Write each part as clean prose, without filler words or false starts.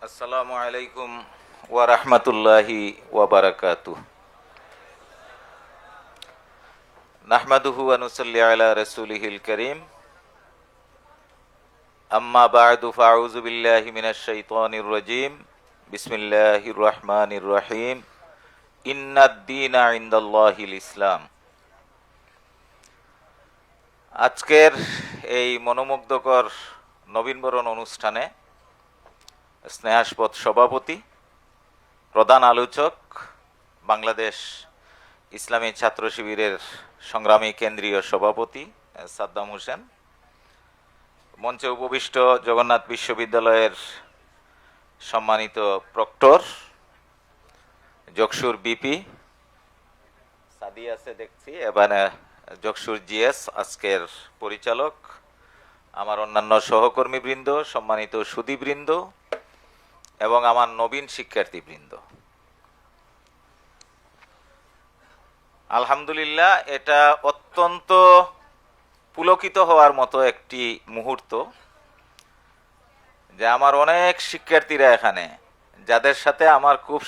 আসসালামু আলাইকুম ওয়া রাহমাতুল্লাহি ওয়া বারাকাতুহু। নাহমাদুহু ওয়া নুসাল্লি আলা রাসূলিহিল কারীম। আম্মা বা'দু ফাআউযু বিল্লাহি মিনাশ শাইতানির রাজীম। বিসমিল্লাহির রহমানির রহিম। ইন্নাদ-দীনা ইনদাল্লাহিল ইসলাম। আজকের এই মনোমুগ্ধকর নবীনবরণ অনুষ্ঠানে স্নেহাস্পদ সভাপতি, প্রধান আলোচক, বাংলাদেশ ইসলামী ছাত্র শিবিরের সংগ্রামী কেন্দ্রীয় সভাপতি সাদ্দাম হোসেন, মঞ্চে উপবিষ্ট জগন্নাথ বিশ্ববিদ্যালয়ের সম্মানিত প্রক্টর, যকসুর বিপি সাদি আছে দেখছি, এবারে যকসুর জিএস আজকের পরিচালক, আমার অন্যান্য সহকর্মীবৃন্দ, সম্মানিত সুধীবৃন্দ এবং আমার নবীন শিক্ষার্থীবৃন্দ, আলহামদুলিল্লাহ, এটা অত্যন্ত পুলকিত হওয়ার মতো একটি মুহূর্ত যে আমার অনেক শিক্ষার্থীরা এখানে, যাদের সাথে আমার খুব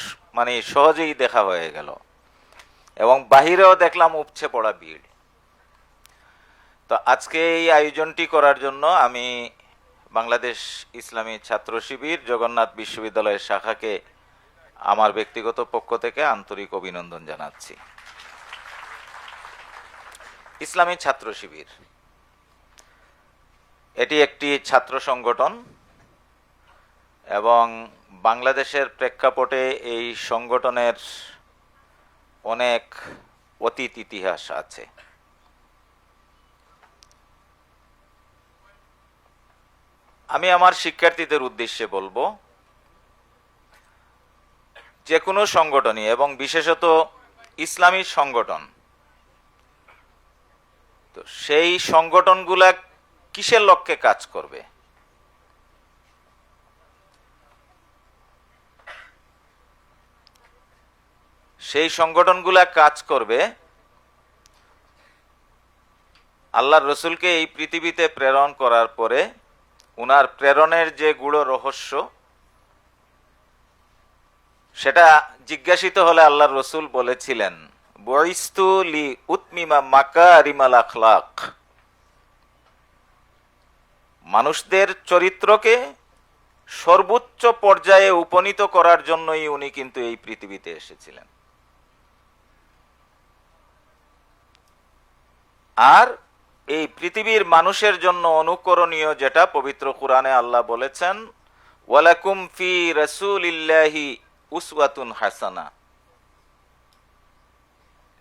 সহজেই দেখা হয়ে গেল এবং বাহিরেও দেখলাম উপচে পড়া ভিড়। তো আজকে এই আয়োজনটি করার জন্য আমি বাংলাদেশ ইসলামী ছাত্র শিবির জগন্নাথ বিশ্ববিদ্যালয়ের শাখাকে আমার ব্যক্তিগত পক্ষ থেকে আন্তরিক অভিনন্দন জানাচ্ছি। ইসলামী ছাত্র শিবির এটি একটি ছাত্র সংগঠন এবং বাংলাদেশের প্রেক্ষাপটে এই সংগঠনের অনেক অতীত ইতিহাস আছে। আমি আমার শিক্ষার্থীদের উদ্দেশ্যে বলবো, যে কোনো সংগঠনই এবং বিশেষত ইসলামী সংগঠন, তো সেই সংগঠনগুলা কিসের লক্ষ্যে কাজ করবে? সেই সংগঠনগুলা কাজ করবে আল্লাহর রসুলকে এই পৃথিবীতে প্রেরণ করার পরে উনার প্রেরণের যে গূঢ় রহস্য, সেটা জিজ্ঞাসিত হলে আল্লাহর রসুল বলেছিলেন, বুইস্তু লি উতমিমা মাকারিমাল আখলাক, মানুষদের চরিত্রকে সর্বোচ্চ পর্যায়ে উপনীত করার জন্যই উনি কিন্তু এই পৃথিবীতে এসেছিলেন। আর এই পৃথিবীর মানুষের জন্য অনুকরণীয় যেটা পবিত্র কুরআনে আল্লাহ বলেছেন, ওয়ালাকুম ফি রাসূলিল্লাহি উসওয়াতুন হাসানা,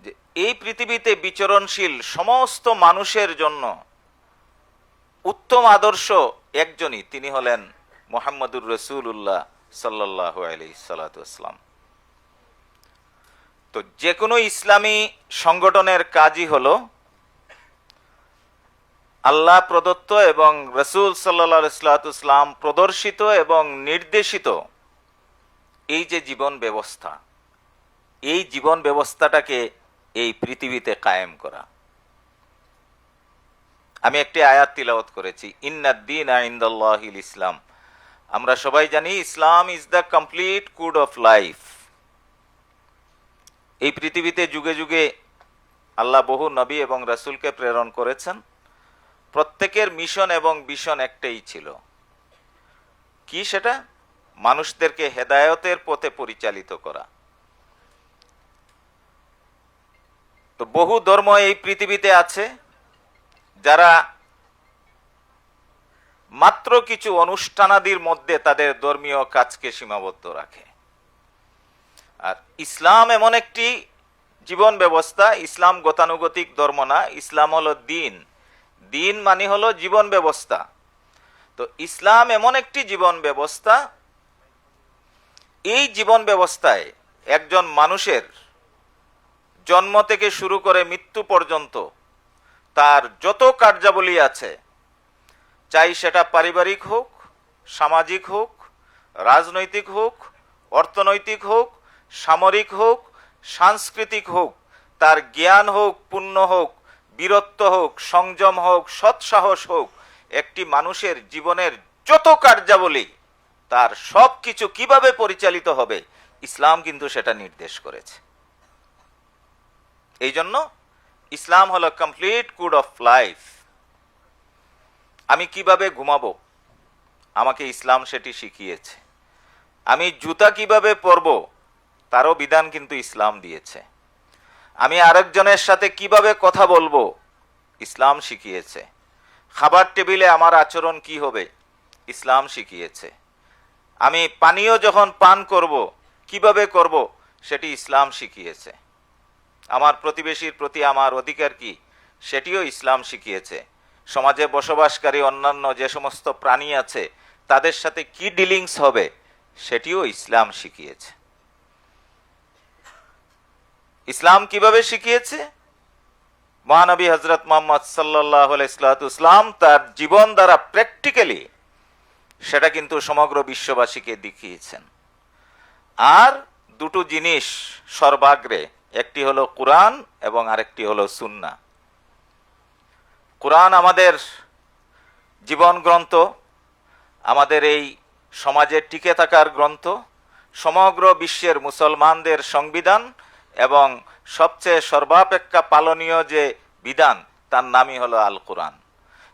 যে এই পৃথিবীতে বিচরণশীল সমস্ত মানুষের জন্য উত্তম আদর্শ একজনই, তিনি হলেন মুহাম্মদুর রাসূলুল্লাহ সাল্লাল্লাহু আলাইহি সাল্লাম। তো যে কোনো ইসলামী সংগঠনের কাজই হলো আল্লাহ প্রদত্ত এবং রাসূল সাল্লাল্লাহু আলাইহি সাল্লাম প্রদর্শিত এবং নির্দেশিত এই যে জীবন ব্যবস্থা, এই জীবন ব্যবস্থাটাকে এই পৃথিবীতে কায়েম করা। আমি একটি আয়াত তিলাওয়াত করেছি, ইন্নাদ-দীনা ইনদাল্লাহিল ইসলাম। আমরা সবাই জানি Islam is the complete code of life. এই পৃথিবীতে যুগে যুগে আল্লাহ বহু নবী এবং রাসূলকে প্রেরণ করেছেন। প্রত্যেকের মিশন এবং ভিশন একটাই ছিল, কি সেটা? মানুষদেরকে হেদায়েতের পথে পরিচালিত করা। তো বহু ধর্ম এই পৃথিবীতে আছে যারা মাত্র কিছু অনুষ্ঠানাদির মধ্যে তাদের ধর্মীয় কাজকে সীমাবদ্ধ রাখে। আর ইসলাম এমন একটি জীবন ব্যবস্থা, ইসলাম গতানুগতিক ধর্ম না, ইসলাম হলো দিন। দিন মানে হলো জীবন ব্যবস্থা। তো ইসলাম এমন একটি জীবন ব্যবস্থা, এই জীবন ব্যবস্থায় একজন মানুষের জন্ম থেকে শুরু করে মৃত্যু পর্যন্ত তার যত কার্যাবলী আছে, চাই সেটা পারিবারিক হোক, সামাজিক হোক, রাজনৈতিক হোক, অর্থনৈতিক হোক, সামরিক হোক, সাংস্কৃতিক হোক, তার জ্ঞান হোক, পুণ্য হোক, বীরত্ব হোক, সংযম হোক, সৎসাহস হোক, একটি মানুষের জীবনের যত কার্যাবলী তার সব কিছু কিভাবে পরিচালিত হবে, ইসলাম কিন্তু সেটা নির্দেশ করেছে। এই জন্য ইসলাম হলো কমপ্লিট কোড অফ লাইফ। আমি কিভাবে ঘুমাবো, আমাকে ইসলাম সেটি শিখিয়েছে। আমি জুতা কিভাবে পরবো, তারও বিধান কিন্তু ইসলাম দিয়েছে। আমি আরেকজনের সাথে কিভাবে কথা বলবো, ইসলাম শিখিয়েছে। খাবার টেবিলে আমার আচরণ কি হবে, ইসলাম শিখিয়েছে। আমি পানীয় যখন পান করব কিভাবে করব, সেটি ইসলাম শিখিয়েছে। আমার প্রতিবেশীর প্রতি আমার অধিকার কি, সেটিও ইসলাম শিখিয়েছে। সমাজে বসবাসকারী অন্যান্য যে সমস্ত প্রাণী আছে তাদের সাথে কি ডিলিংস হবে, সেটিও ইসলাম শিখিয়েছে। ইসলাম কিভাবে শিখিয়েছে? মহানবী হযরত মুহাম্মদ সাল্লাল্লাহু আলাইহি ওয়াসাল্লাম তার জীবন দ্বারা প্র্যাকটিক্যালি সেটা কিন্তু সমগ্র বিশ্ববাসীকে দেখিয়েছেন। আর দুটো জিনিস সর্বাগ্রে, একটি হলো কুরআন এবং আরেকটি হলো সুন্নাহ। কুরআন আমাদের জীবন গ্রন্থ, আমাদের এই সমাজে টিকে থাকার গ্রন্থ, সমগ্র বিশ্বের মুসলমানদের সংবিধান এবং সবচেয়ে সর্বাপেক্ষা পালনীয় যে বিধান, তার নামই হলো আল কুরআন।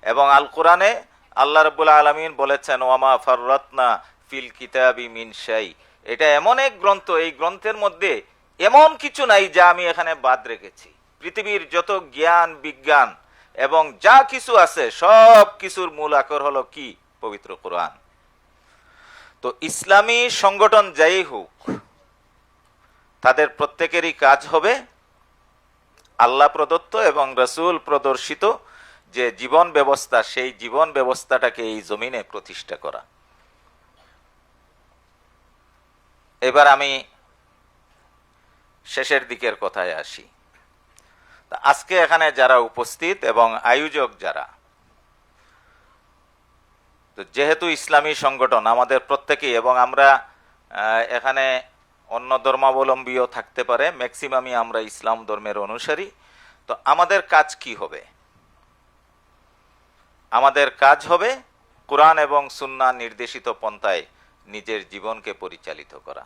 এবং আল কুরআনে আল্লাহ রাব্বুল আলামিন বলেছেন, ওয়ামা ফাররাতনা ফিল কিতাবি মিন শাই। এটা এমন এক গ্রন্থ, এই গ্রন্থের মধ্যে এমন কিছু নাই যা আমি এখানে বাদ রেখেছি। পৃথিবীর যত জ্ঞান বিজ্ঞান এবং যা কিছু আছে সব কিছুর মূল আকর হলো কি? পবিত্র কুরআন। তো ইসলামী সংগঠন যাই হোক, তাদের প্রত্যেকেরই কাজ হবে আল্লাহ প্রদত্ত এবং রাসূল প্রদর্শিত যে জীবন ব্যবস্থা, সেই জীবন ব্যবস্থাটাকে এই জমিনে প্রতিষ্ঠা করা। এবার আমি শেষের দিকের কথায় আসি। আজকে এখানে যারা উপস্থিত এবং আয়োজক যারা, তো যেহেতু ইসলামী সংগঠন আমাদের প্রত্যেকেই, এবং আমরা এখানে অন্য ধর্মাবলম্বীও থাকতে পারে, ম্যাক্সিমামই আমরা ইসলাম ধর্মের অনুসারী। তো আমাদের কাজ কি হবে? আমাদের কাজ হবে কুরআন এবং সুন্নাহ নির্দেশিত পন্থায় নিজের জীবনকে পরিচালিত করা।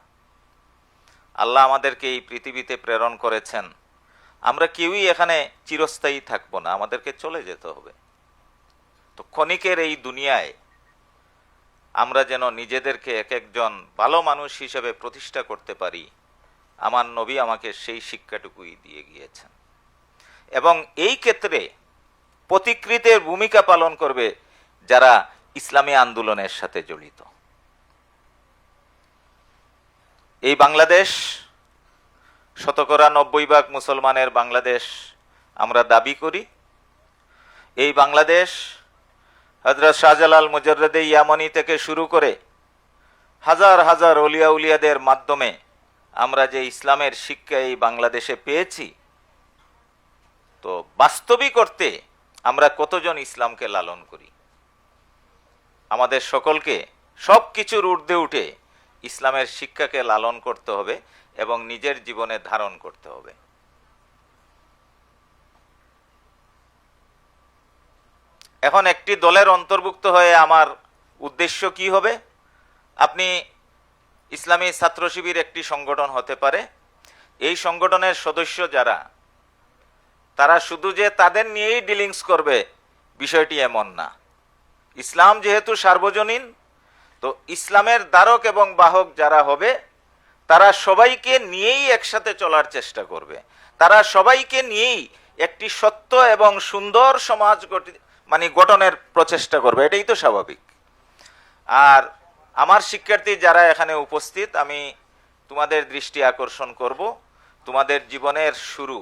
আল্লাহ আমাদেরকে এই পৃথিবীতে প্রেরণ করেছেন, আমরা কেউই এখানে চিরস্থায়ী থাকবো না, আমাদেরকে চলে যেতে হবে। তো ক্ষণিকের এই দুনিয়ায় আমরা যেন নিজেদেরকে এক একজন ভালো মানুষ হিসেবে প্রতিষ্ঠা করতে পারি, আমার নবী আমাকে সেই শিক্ষাটুকুই দিয়ে গিয়েছেন। এবং এই ক্ষেত্রে পথিকৃতের ভূমিকা পালন করবে যারা ইসলামী আন্দোলনের সাথে জড়িত। এই বাংলাদেশ শতকরা 90% মুসলমানের বাংলাদেশ আমরা দাবি করি। এই বাংলাদেশ হযরত শাহজালাল মুজাররদে ইয়ামানি থেকে শুরু করে হাজার হাজার ওলিয়া উলিয়াদের মাধ্যমে আমরা যে ইসলামের শিক্ষা এই বাংলাদেশে পেয়েছি, তো বাস্তবিক অর্থে আমরা কতজন ইসলামকে লালন করি? আমাদের সকলকে সব কিছুর ঊর্ধ্বে উঠে ইসলামের শিক্ষাকে লালন করতে হবে এবং নিজের জীবনে ধারণ করতে হবে। এখন একটি দলের অন্তর্ভুক্ত হয়ে আমার উদ্দেশ্য কি হবে? আপনি ইসলামী ছাত্র শিবির একটি সংগঠন হতে পারে। এই সংগঠনের সদস্য যারা, তারা শুধু যে তাদের নিয়েই ডিলিংস করবে বিষয়টি এমন না। ইসলাম যেহেতু সার্বজনীন, তো ইসলামের ধারক এবং বাহক যারা হবে তারা সবাইকে নিয়েই একসাথে চলার চেষ্টা করবে। তারা সবাইকে নিয়েই একটি সত্য এবং সুন্দর সমাজ গঠনের প্রচেষ্টা করবে, এটাই তো স্বাভাবিক। আর আমার শিক্ষার্থী যারা এখানে উপস্থিত, আমি তোমাদের দৃষ্টি আকর্ষণ করব, তোমাদের জীবনের শুরু,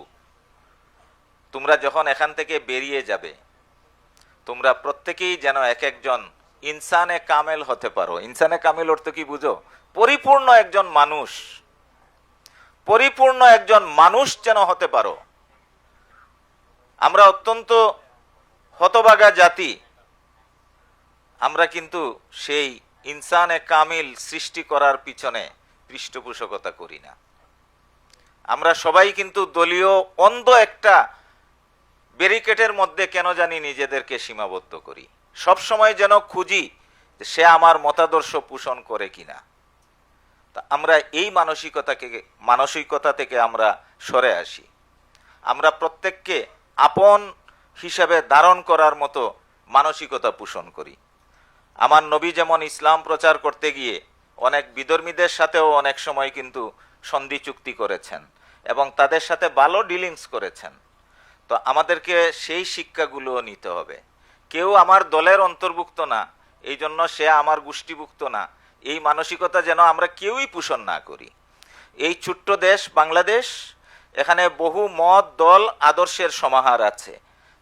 তোমরা যখন এখান থেকে বেরিয়ে যাবে, তোমরা প্রত্যেকেই যেন এক একজন ইনসানে কামেল হতে পারো। ইনসানে কামেল অর্থ কি বুঝো? পরিপূর্ণ একজন মানুষ, পরিপূর্ণ একজন মানুষ যেন হতে পারো। আমরা অত্যন্ত হতভাগা জাতি, আমরা কিন্তু সেই ইনসানে কামিল সৃষ্টি করার পিছনে পৃষ্ঠপোষকতা করি না। আমরা সবাই কিন্তু দলীয় অন্ধ একটা ব্যারিকেডের মধ্যে কেন জানি নিজেদেরকে সীমাবদ্ধ করি। সব সময় যেন খুঁজি সে আমার মতাদর্শ পোষণ করে কিনা। তা আমরা এই মানসিকতা থেকে আমরা সরে আসি। আমরা প্রত্যেককে আপন হিসেবে ধারণ করার মতো মানসিকতা পোষণ করি। আমার নবী যেমন ইসলাম প্রচার করতে গিয়ে অনেক বিধর্মীদের সাথেও অনেক সময় কিন্তু সন্ধি চুক্তি করেছেন এবং তাদের সাথে ভালো ডিলিংস করেছেন। তো আমাদেরকে সেই শিক্ষাগুলো নিতে হবে। কেউ আমার দলের অন্তর্ভুক্ত না, এই জন্য সে আমার গোষ্ঠীভুক্ত না, এই মানসিকতা যেন আমরা কেউই পোষণ না করি। এই ছোট্ট দেশ বাংলাদেশ, এখানে বহু মত দল আদর্শের সমাহার আছে।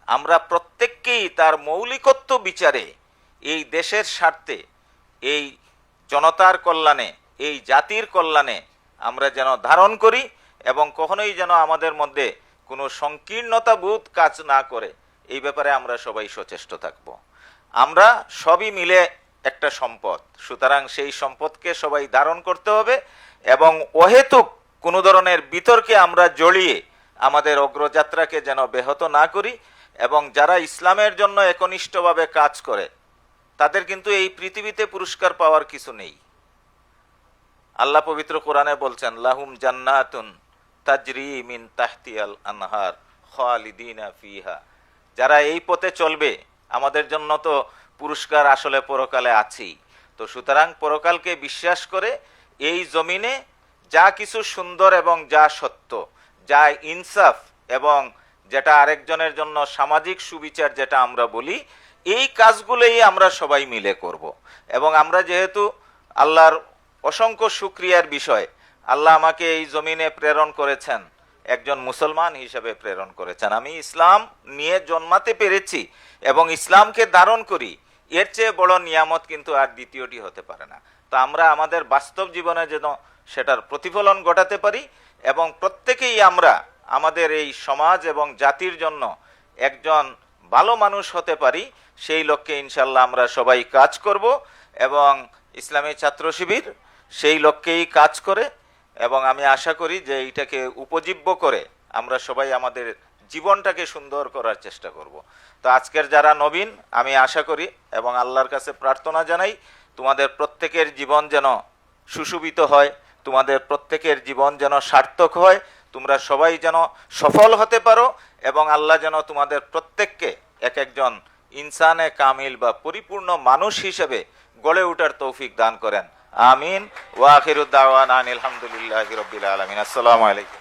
আমরা প্রত্যেককেই তার মৌলিকত্ব বিচারে এই দেশের স্বার্থে, এই জনতার কল্যাণে, এই জাতির কল্যাণে আমরা যেন ধারণ করি এবং কখনোই যেন আমাদের মধ্যে কোনো সংকীর্ণতা বোধ কাজ না করে, এই ব্যাপারে আমরা সবাই সচেষ্ট থাকব। আমরা সবই মিলে একটা সম্পদ, সুতরাং সেই সম্পদকে সবাই ধারণ করতে হবে এবং অহেতুক কোনো ধরনের বিতর্কে আমরা জড়িয়ে আমাদের অগ্রযাত্রাকে যেন ব্যাহত না করি। এবং যারা ইসলামের জন্য একনিষ্ঠভাবে কাজ করে তাদের কিন্তু এই পৃথিবীতে পুরস্কার পাওয়ার কিছু নেই। আল্লাহ পবিত্র কোরআনে বলছেন, লাহুম জান্নাতুন তাজরি মিন তাহতিয়াল আনহার খালিদিনা ফিহা। যারা এই পথে চলবে, আমাদের জন্য তো পুরস্কার আসলে পরকালে আছেই। তো সুতরাং পরকালকে বিশ্বাস করে এই জমিনে যা কিছু সুন্দর এবং যা সত্য, যা ইনসাফ এবং যেটা আরেকজনের জন্য সামাজিক সুবিচার যেটা আমরা বলি, এই কাজগুলোই আমরা সবাই মিলে করব। এবং আমরা যেহেতু আল্লাহর অসংখ্য শুকরিয়ার বিষয়, আল্লাহ আমাকে এই জমিনে প্রেরণ করেছেন, একজন মুসলমান হিসেবে প্রেরণ করেছেন। আমি ইসলাম নিয়ে জন্মাতে পেরেছি এবং ইসলামকে ধারণ করি, এর চেয়ে বড় নিয়ামত কিন্তু আর দ্বিতীয়টি হতে পারে না। তো আমরা আমাদের বাস্তব জীবনে যেন সেটার প্রতিফলন ঘটাতে পারি এবং প্রত্যেকেই আমরা আমাদের এই সমাজ এবং জাতির জন্য একজন ভালো মানুষ হতে পারি, সেই লক্ষ্যে ইনশাল্লাহ আমরা সবাই কাজ করব। এবং ইসলামী ছাত্র শিবির সেই লক্ষ্যেই কাজ করে এবং আমি আশা করি যে এইটাকে উপজীব্য করে আমরা সবাই আমাদের জীবনটাকে সুন্দর করার চেষ্টা করব। তো আজকের যারা নবীন, আমি আশা করি এবং আল্লাহর কাছে প্রার্থনা জানাই, তোমাদের প্রত্যেকের জীবন যেন সুশোভিত হয়, তোমাদের প্রত্যেকের জীবন যেন সার্থক হয়, তোমরা সবাই যেন সফল হতে পারো এবং আল্লাহ যেন তোমাদের প্রত্যেককে এক একজন ইনসানে কামিল বা পরিপূর্ণ মানুষ হিসেবে গড়ে ওঠার তৌফিক দান করেন। আমিন। ওয়া আখিরু দাওয়ানা আনিল হামদুলিল্লাহি রাব্বিল আলামিন। আসসালামু আলাইকুম।